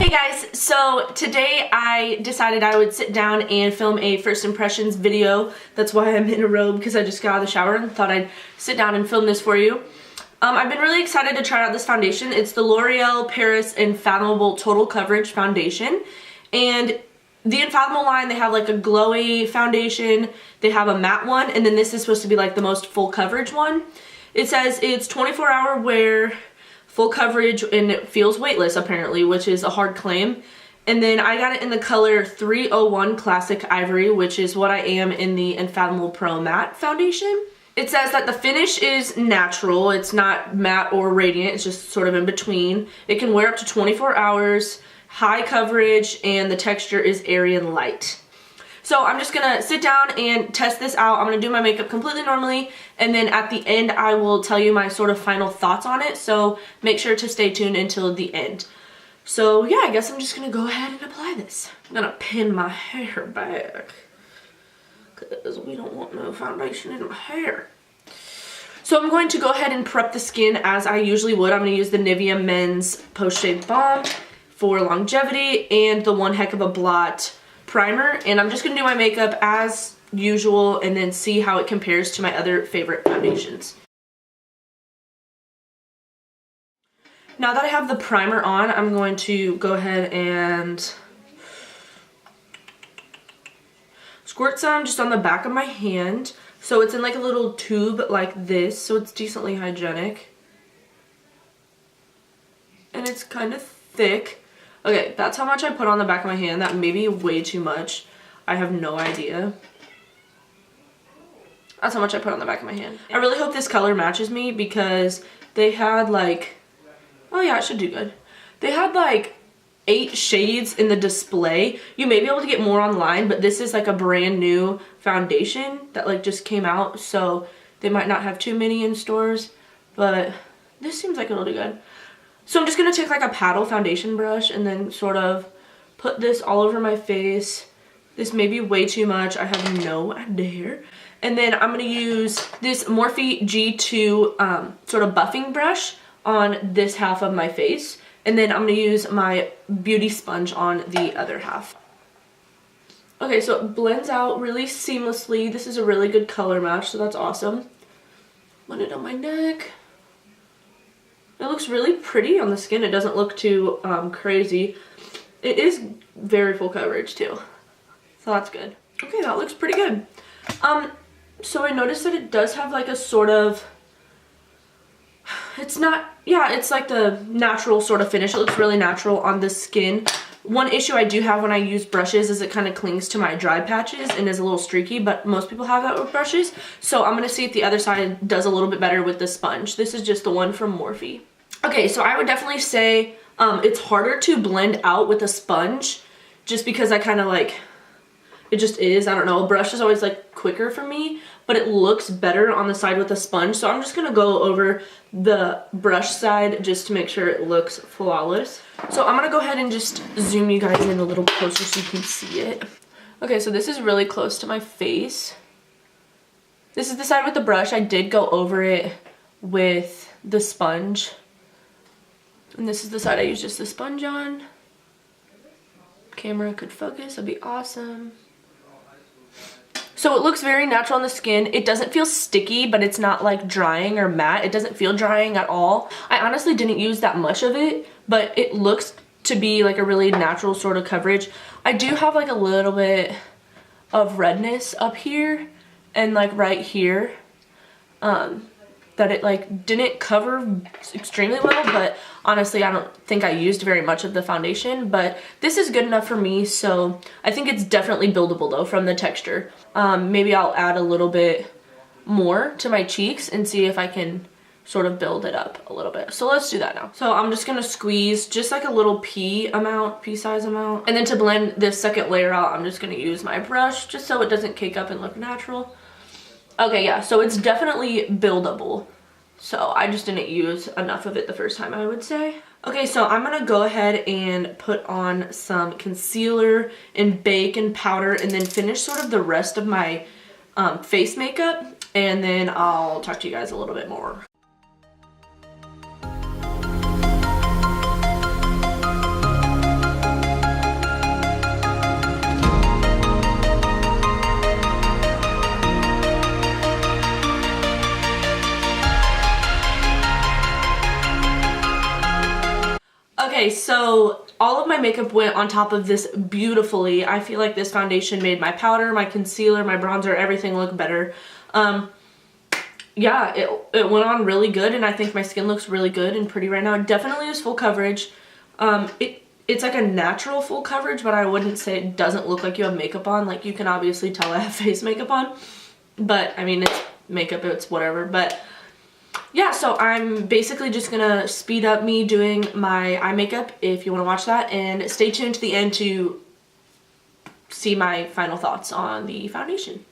Hey guys, so today I decided I would sit down and film a first impressions video. That's why I'm in a robe, because I just got out of the shower and thought I'd sit down and film this for you. I've been really excited to try out this foundation. It's the L'Oreal Paris Infallible Total Coverage Foundation. And the Infallible line, they have like a glowy foundation, they have a matte one, and then this is supposed to be like the most full coverage one. It says it's 24-hour wear, full coverage, and it feels weightless apparently, which is a hard claim. And then I got it in the color 301 Classic Ivory, which is what I am in the Infallible Pro Matte Foundation. It says that the finish is natural, it's not matte or radiant, it's just sort of in between. It can wear up to 24 hours, high coverage, and the texture is airy and light. So I'm just gonna sit down and test this out. I'm gonna do my makeup completely normally, and then at the end I will tell you my sort of final thoughts on it, so make sure to stay tuned until the end. So yeah, I guess I'm just gonna go ahead and apply this. I'm gonna pin my hair back, because we don't want no foundation in my hair. So I'm going to go ahead and prep the skin as I usually would. I'm gonna use the Nivea Men's Post-Shave Balm for longevity and the One Heck of a Blot primer, and I'm just gonna do my makeup as usual and then see how it compares to my other favorite foundations. Now that I have the primer on, I'm going to go ahead and squirt some just on the back of my hand. So it's in like a little tube like this, so it's decently hygienic. And it's kind of thick. Okay, that's how much I put on the back of my hand. That may be way too much. I have no idea. That's how much I put on the back of my hand. I really hope this color matches me, because they had like, oh yeah, it should do good. They had like 8 shades in the display. You may be able to get more online, but this is like a brand new foundation that like just came out, so they might not have too many in stores, but this seems like it'll do good. So I'm just going to take like a paddle foundation brush and then sort of put this all over my face. This may be way too much. I have no idea. And then I'm going to use this Morphe G2 sort of buffing brush on this half of my face. And then I'm going to use my beauty sponge on the other half. Okay, so it blends out really seamlessly. This is a really good color match, so that's awesome. Put it on my neck. It looks really pretty on the skin. It doesn't look too crazy. It is very full coverage too, so that's good. Okay, that looks pretty good. So I noticed that it does have like a sort of, it's not, yeah, it's like the natural sort of finish. It looks really natural on the skin. One issue I do have when I use brushes is it kind of clings to my dry patches and is a little streaky, but most people have that with brushes. So I'm going to see if the other side does a little bit better with the sponge. This is just the one from Morphe. Okay, so I would definitely say it's harder to blend out with a sponge, just because I kind of like, it just is, I don't know, a brush is always like quicker for me, but it looks better on the side with a sponge. So I'm just going to go over the brush side just to make sure it looks flawless. So I'm going to go ahead and just zoom you guys in a little closer so you can see it. Okay, so this is really close to my face. This is the side with the brush. I did go over it with the sponge. And this is the side I used just the sponge on. Camera could focus, that'd be awesome. So it looks very natural on the skin. It doesn't feel sticky, but it's not like drying or matte. It doesn't feel drying at all. I honestly didn't use that much of it, but it looks to be like a really natural sort of coverage. I do have like a little bit of redness up here and like right here. That it like didn't cover extremely well, but honestly I don't think I used very much of the foundation, but this is good enough for me. So I think it's definitely buildable though from the texture. Maybe I'll add a little bit more to my cheeks and see if I can sort of build it up a little bit. So let's do that now. So I'm just gonna squeeze just like a little pea size amount, and then to blend this second layer out I'm just gonna use my brush just so it doesn't cake up and look natural. Okay, yeah, so it's definitely buildable. So I just didn't use enough of it the first time, I would say. Okay, so I'm gonna go ahead and put on some concealer and bake and powder and then finish sort of the rest of my face makeup, and then I'll talk to you guys a little bit more. Okay, so all of my makeup went on top of this beautifully. I feel like this foundation made my powder, my concealer, my bronzer, everything look better. Yeah, it went on really good, and I think my skin looks really good and pretty right now. It definitely is full coverage. It's like a natural full coverage, but I wouldn't say it doesn't look like you have makeup on. Like, you can obviously tell I have face makeup on, but I mean, it's makeup, it's whatever. But yeah, so I'm basically just gonna speed up me doing my eye makeup if you want to watch that, and stay tuned to the end to see my final thoughts on the foundation.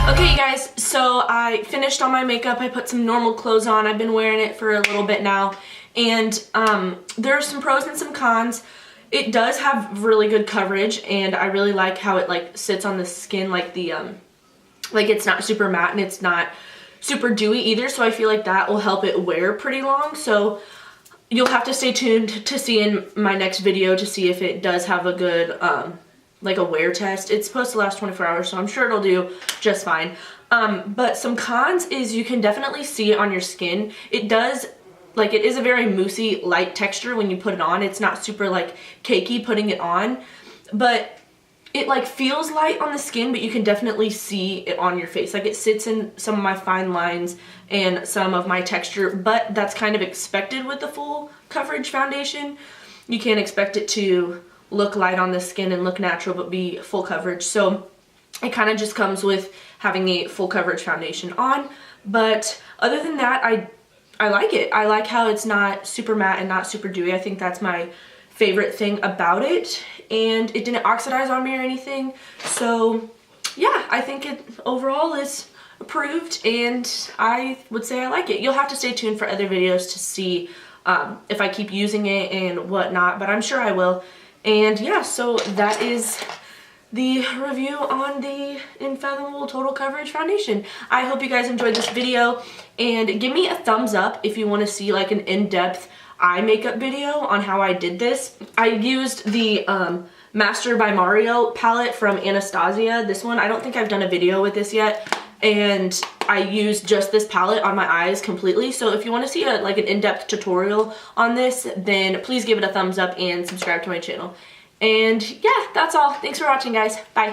Okay, you guys, so I finished all my makeup. I put some normal clothes on. I've been wearing it for a little bit now, and there are some pros and some cons. It does have really good coverage, and I really like how it like sits on the skin, like the like it's not super matte and it's not super dewy either, so I feel like that will help it wear pretty long. So you'll have to stay tuned to see in my next video to see if it does have a good like a wear test. It's supposed to last 24 hours, so I'm sure it'll do just fine. But some cons is you can definitely see it on your skin. It does, like, it is a very moussey, light texture when you put it on. It's not super like cakey putting it on, but it like feels light on the skin, but you can definitely see it on your face. Like, it sits in some of my fine lines and some of my texture, but that's kind of expected with the full coverage foundation. You can't expect it to look light on the skin and look natural but be full coverage, so it kind of just comes with having a full coverage foundation on. But other than that, I like it. I like how it's not super matte and not super dewy. I think that's my favorite thing about it, and it didn't oxidize on me or anything. So yeah, I think it overall is approved, and I would say I like it. You'll have to stay tuned for other videos to see if I keep using it and whatnot, but I'm sure I will. And yeah, so that is the review on the Infallible Total Coverage Foundation. I hope you guys enjoyed this video, and give me a thumbs up if you want to see like an in-depth eye makeup video on how I did this. I used the Master by Mario palette from Anastasia. This one, I don't think I've done a video with this yet, and I used just this palette on my eyes completely. So if you want to see like an in-depth tutorial on this, then please give it a thumbs up and subscribe to my channel. And yeah, that's all. Thanks for watching, guys. Bye.